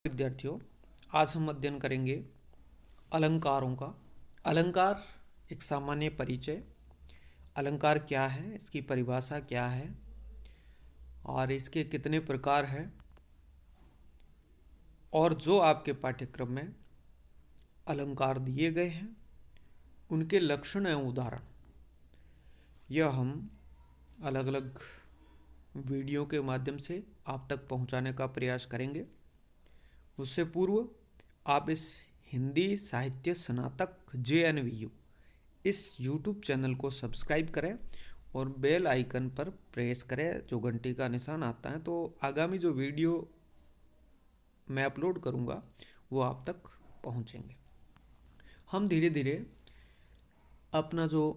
विद्यार्थियों, आज हम अध्ययन करेंगे अलंकारों का। अलंकार एक सामान्य परिचय। अलंकार क्या है, इसकी परिभाषा क्या है और इसके कितने प्रकार हैं, और जो आपके पाठ्यक्रम में अलंकार दिए गए हैं उनके लक्षण एवं उदाहरण, यह हम अलग अलग वीडियो के माध्यम से आप तक पहुंचाने का प्रयास करेंगे। उससे पूर्व आप इस हिंदी साहित्य स्नातक JNVU इस YouTube चैनल को सब्सक्राइब करें और बेल आइकन पर प्रेस करें, जो घंटी का निशान आता है, तो आगामी जो वीडियो मैं अपलोड करूँगा वो आप तक पहुँचेंगे। हम धीरे धीरे अपना जो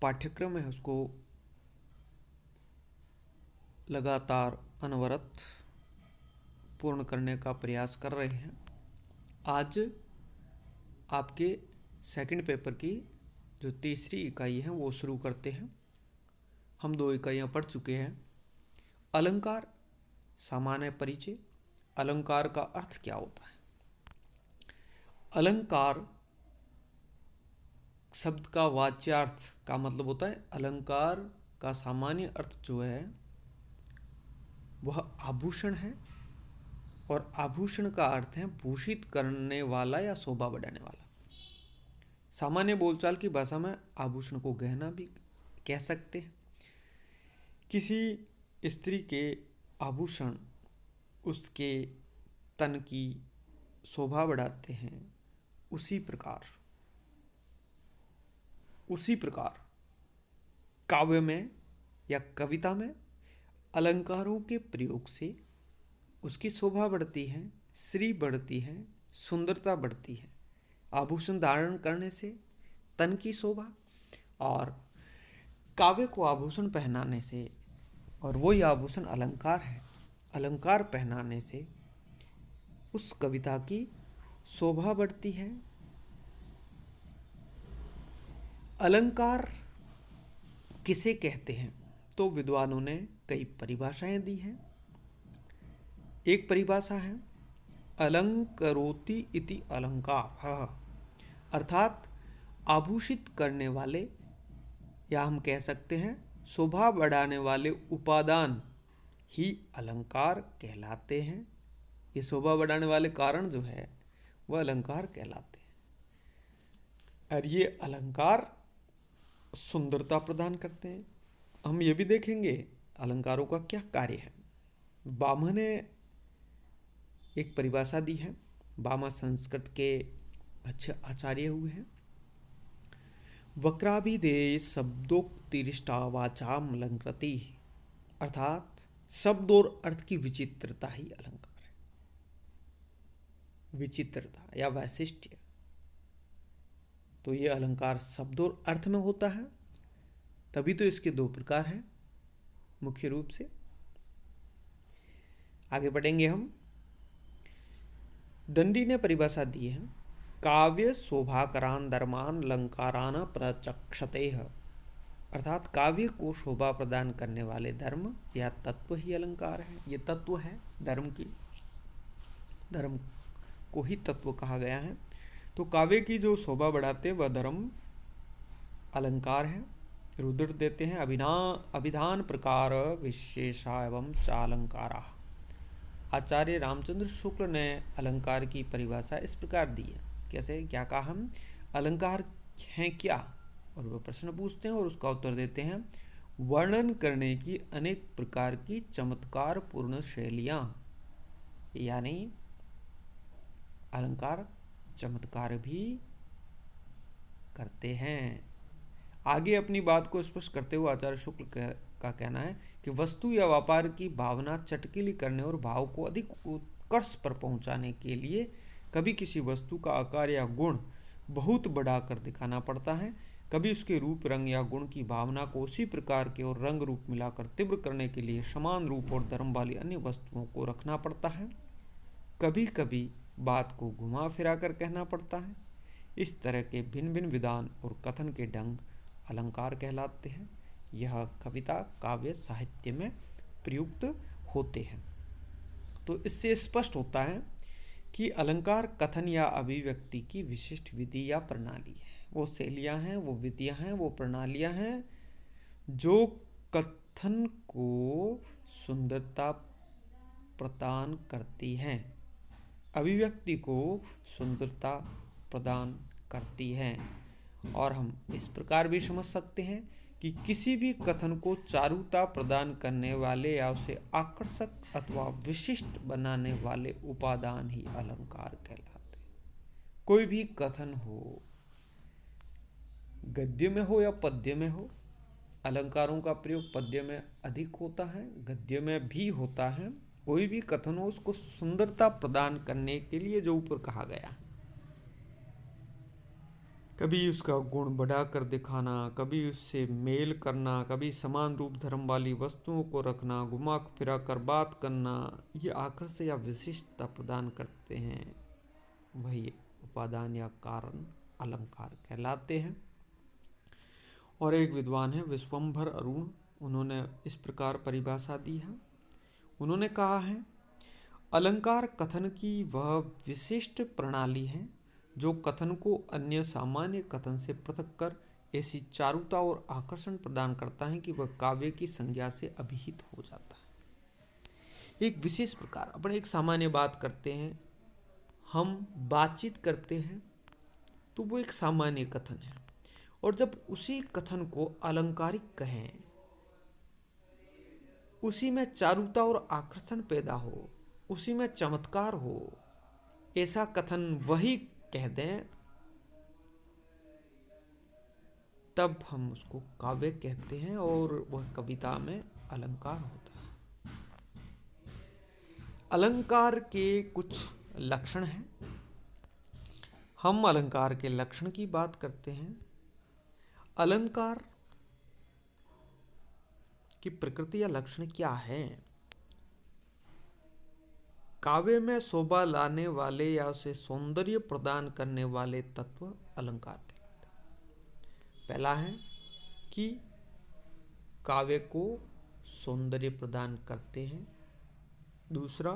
पाठ्यक्रम है उसको लगातार अनवरत पूर्ण करने का प्रयास कर रहे हैं। आज आपके सेकंड पेपर की जो तीसरी इकाई है वो शुरू करते हैं। हम 2 इकाइयाँ पढ़ चुके हैं। अलंकार सामान्य परिचय। अलंकार का अर्थ क्या होता है? अलंकार शब्द का वाच्यार्थ का मतलब होता है, अलंकार का सामान्य अर्थ जो है वह आभूषण है, और आभूषण का अर्थ है भूषित करने वाला या शोभा बढ़ाने वाला। सामान्य बोलचाल की भाषा में आभूषण को गहना भी कह सकते हैं। किसी स्त्री के आभूषण उसके तन की शोभा बढ़ाते हैं। उसी प्रकार काव्य में या कविता में अलंकारों के प्रयोग से उसकी शोभा बढ़ती है, श्री बढ़ती है, सुंदरता बढ़ती है। आभूषण धारण करने से तन की शोभा, और काव्य को आभूषण पहनाने से, और वही आभूषण अलंकार है, अलंकार पहनाने से उस कविता की शोभा बढ़ती है। अलंकार किसे कहते हैं? तो विद्वानों ने कई परिभाषाएं दी हैं। एक परिभाषा है अलंकरोति इति अलंकार, अर्थात आभूषित करने वाले, या हम कह सकते हैं शोभा बढ़ाने वाले उपादान ही अलंकार कहलाते हैं। ये शोभा बढ़ाने वाले कारण जो है वह अलंकार कहलाते हैं, और ये अलंकार सुंदरता प्रदान करते हैं। हम ये भी देखेंगे अलंकारों का क्या कार्य है। भामह ने एक परिभाषा दी है। भामह संस्कृत के अच्छे आचार्य हुए हैं। वक्राभिधेय शब्दोक्तिरिष्टा वाचाम अलंकृति, अर्थात शब्द और अर्थ की विचित्रता ही अलंकार है। विचित्रता या वैशिष्ट्य, तो ये अलंकार शब्द और अर्थ में होता है, तभी तो इसके 2 प्रकार हैं मुख्य रूप से। आगे बढ़ेंगे हम। दंडी ने परिभाषा दी है काव्य शोभाकरान धर्मान अलंकारान प्रचक्षते, अर्थात काव्य को शोभा प्रदान करने वाले धर्म या तत्व ही अलंकार है। ये तत्व है धर्म को ही तत्व कहा गया है। तो काव्य की जो शोभा बढ़ाते वह धर्म अलंकार है। रुद्र देते हैं अभिधान प्रकार विशेषा एवं चालंकारा। आचार्य रामचंद्र शुक्ल ने अलंकार की परिभाषा इस प्रकार दी है। कैसे, क्या कहा? हम अलंकार हैं क्या, और वह प्रश्न पूछते हैं और उसका उत्तर देते हैं वर्णन करने की अनेक प्रकार की चमत्कार पूर्ण शैलियां, यानी अलंकार चमत्कार भी करते हैं। आगे अपनी बात को स्पष्ट करते हुए आचार्य शुक्ल का कहना है कि वस्तु या व्यापार की भावना चटकीली करने और भाव को अधिक उत्कर्ष पर पहुंचाने के लिए कभी किसी वस्तु का आकार या गुण बहुत बढ़ाकर दिखाना पड़ता है, कभी उसके रूप रंग या गुण की भावना को उसी प्रकार के और रंग रूप मिलाकर तीव्र करने के लिए समान रूप और धर्म वाली अन्य वस्तुओं को रखना पड़ता है, कभी कभी बात को घुमा फिरा कर कहना पड़ता है। इस तरह के भिन्न भिन्न विधान और कथन के ढंग अलंकार कहलाते हैं। यह कविता काव्य साहित्य में प्रयुक्त होते हैं। तो इससे स्पष्ट होता है कि अलंकार कथन या अभिव्यक्ति की विशिष्ट विधि या प्रणाली है। वो शैलियाँ हैं, वो विधियाँ हैं, वो प्रणालियाँ हैं जो कथन को सुंदरता प्रदान करती हैं, अभिव्यक्ति को सुंदरता प्रदान करती हैं। और हम इस प्रकार भी समझ सकते हैं कि किसी भी कथन को चारुता प्रदान करने वाले या उसे आकर्षक अथवा विशिष्ट बनाने वाले उपादान ही अलंकार कहलाते हैं। कोई भी कथन हो, गद्य में हो या पद्य में हो, अलंकारों का प्रयोग पद्य में अधिक होता है, गद्य में भी होता है। कोई भी कथन हो उसको सुंदरता प्रदान करने के लिए जो ऊपर कहा गया, कभी उसका गुण बढ़ा कर दिखाना, कभी उससे मेल करना, कभी समान रूप धर्म वाली वस्तुओं को रखना, घुमा फिरा कर बात करना, ये आकर्षण या विशिष्टता प्रदान करते हैं, वही उपादान या कारण अलंकार कहलाते हैं। और एक विद्वान है विश्वंभर अरुण, उन्होंने इस प्रकार परिभाषा दी है। उन्होंने कहा है, अलंकार कथन की वह विशिष्ट प्रणाली है जो कथन को अन्य सामान्य कथन से पृथक कर ऐसी चारुता और आकर्षण प्रदान करता है कि वह काव्य की संज्ञा से अभिहित हो जाता है। एक विशेष प्रकार, अपन एक सामान्य बात करते हैं, हम बातचीत करते हैं, तो वो एक सामान्य कथन है। और जब उसी कथन को अलंकारिक कहें, उसी में चारुता और आकर्षण पैदा हो, उसी में चमत्कार हो, ऐसा कथन वही कह दें, तब हम उसको काव्य कहते हैं और वह कविता में अलंकार होता है। अलंकार के कुछ लक्षण हैं। हम अलंकार के लक्षण की बात करते हैं। अलंकार की प्रकृति या लक्षण क्या है? काव्य में शोभा लाने वाले या उसे सौंदर्य प्रदान करने वाले तत्व अलंकार कहलाते हैं। पहला है कि काव्य को सौंदर्य प्रदान करते हैं। दूसरा,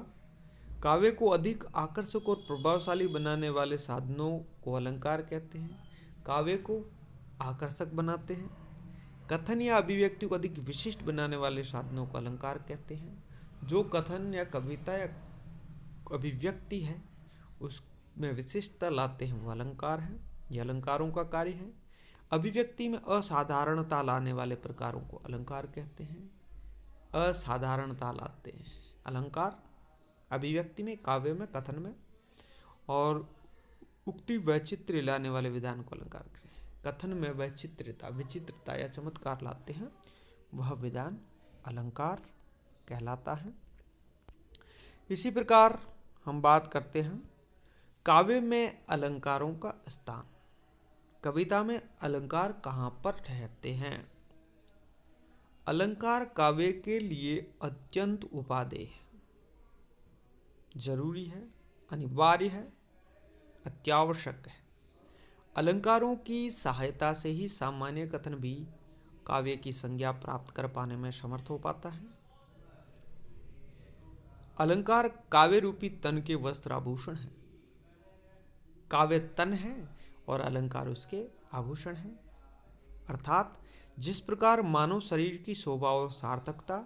काव्य को अधिक आकर्षक और प्रभावशाली बनाने वाले साधनों को अलंकार कहते हैं। काव्य को आकर्षक बनाते हैं। कथन या अभिव्यक्ति को अधिक विशिष्ट बनाने वाले साधनों को अलंकार कहते हैं। जो कथन या कविता या अभिव्यक्ति है उसमें विशिष्टता लाते हैं वो अलंकार है, ये अलंकारों का कार्य है। अभिव्यक्ति में असाधारणता लाने वाले प्रकारों को अलंकार कहते हैं। असाधारणता लाते हैं अलंकार अभिव्यक्ति में, काव्य में, कथन में। और उक्ति वैचित्र्य लाने वाले विधान को अलंकार कहते हैं। कथन में वैचित्र्यता, विचित्रता या चमत्कार लाते हैं, वह विधान अलंकार कहलाता है। इसी प्रकार हम बात करते हैं काव्य में अलंकारों का स्थान। कविता में अलंकार कहाँ पर ठहरते हैं? अलंकार काव्य के लिए अत्यंत उपादेय है, जरूरी है, अनिवार्य है, अत्यावश्यक है। अलंकारों की सहायता से ही सामान्य कथन भी काव्य की संज्ञा प्राप्त कर पाने में समर्थ हो पाता है। अलंकार काव्य रूपी तन के वस्त्र आभूषण है। काव्य तन है और अलंकार उसके आभूषण है। अर्थात जिस प्रकार मानव शरीर की शोभा और सार्थकता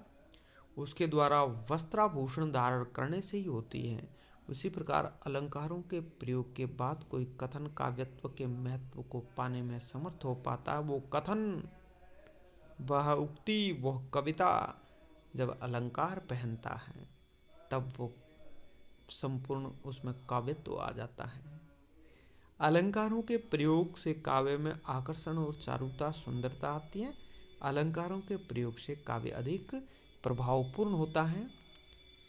उसके द्वारा वस्त्राभूषण धारण करने से ही होती है, उसी प्रकार अलंकारों के प्रयोग के बाद कोई कथन काव्यत्व के महत्व को पाने में समर्थ हो पाता। वो कथन, वह उक्ति, वह कविता जब अलंकार पहनता है तब वो संपूर्ण उसमें काव्यत्व आ जाता है। अलंकारों के प्रयोग से काव्य में आकर्षण और चारुता, सुंदरता आती है। अलंकारों के प्रयोग से काव्य अधिक प्रभावपूर्ण होता है।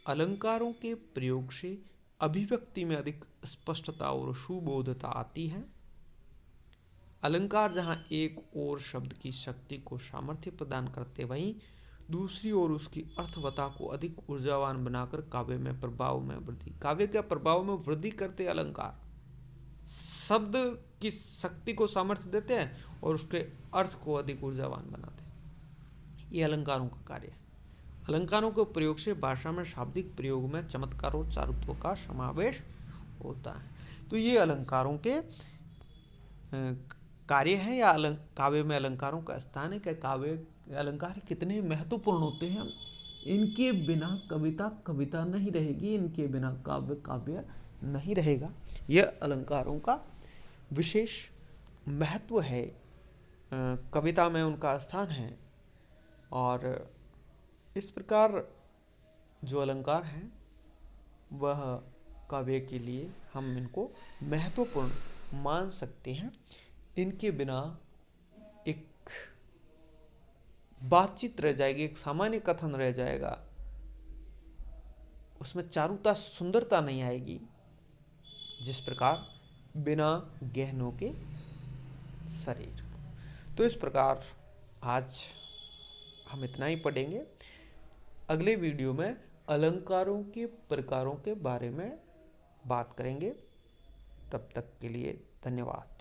अलंकारों के प्रयोग से अभिव्यक्ति में अधिक स्पष्टता और सुबोधता आती है। अलंकार जहाँ एक ओर शब्द की शक्ति को सामर्थ्य प्रदान करते, वहीं दूसरी ओर उसकी अर्थवत्ता को अधिक ऊर्जावान बनाकर काव्य में प्रभाव में वृद्धि, काव्य के प्रभाव में वृद्धि करते अलंकार। शब्द की शक्ति को सामर्थ्य देते हैं और उसके अर्थ को अधिक ऊर्जावान बनाते हैं। ये अलंकारों का कार्य है। अलंकारों के प्रयोग से भाषा में शाब्दिक प्रयोग में चमत्कार और चारुत्व का समावेश होता है। तो ये अलंकारों के कार्य है, या काव्य में अलंकारों का स्थान है, क्या काव्य अलंकार कितने महत्वपूर्ण होते हैं। इनके बिना कविता कविता नहीं रहेगी, इनके बिना काव्य काव्य नहीं रहेगा। यह अलंकारों का विशेष महत्व है, कविता में उनका स्थान है। और इस प्रकार जो अलंकार हैं वह काव्य के लिए हम इनको महत्वपूर्ण मान सकते हैं। इनके बिना एक बातचीत रह जाएगी, एक सामान्य कथन रह जाएगा, उसमें चारुता सुंदरता नहीं आएगी। जिस प्रकार बिना गहनों के शरीर। तो इस प्रकार आज हम इतना ही पढ़ेंगे। अगले वीडियो में अलंकारों के प्रकारों के बारे में बात करेंगे। तब तक के लिए धन्यवाद।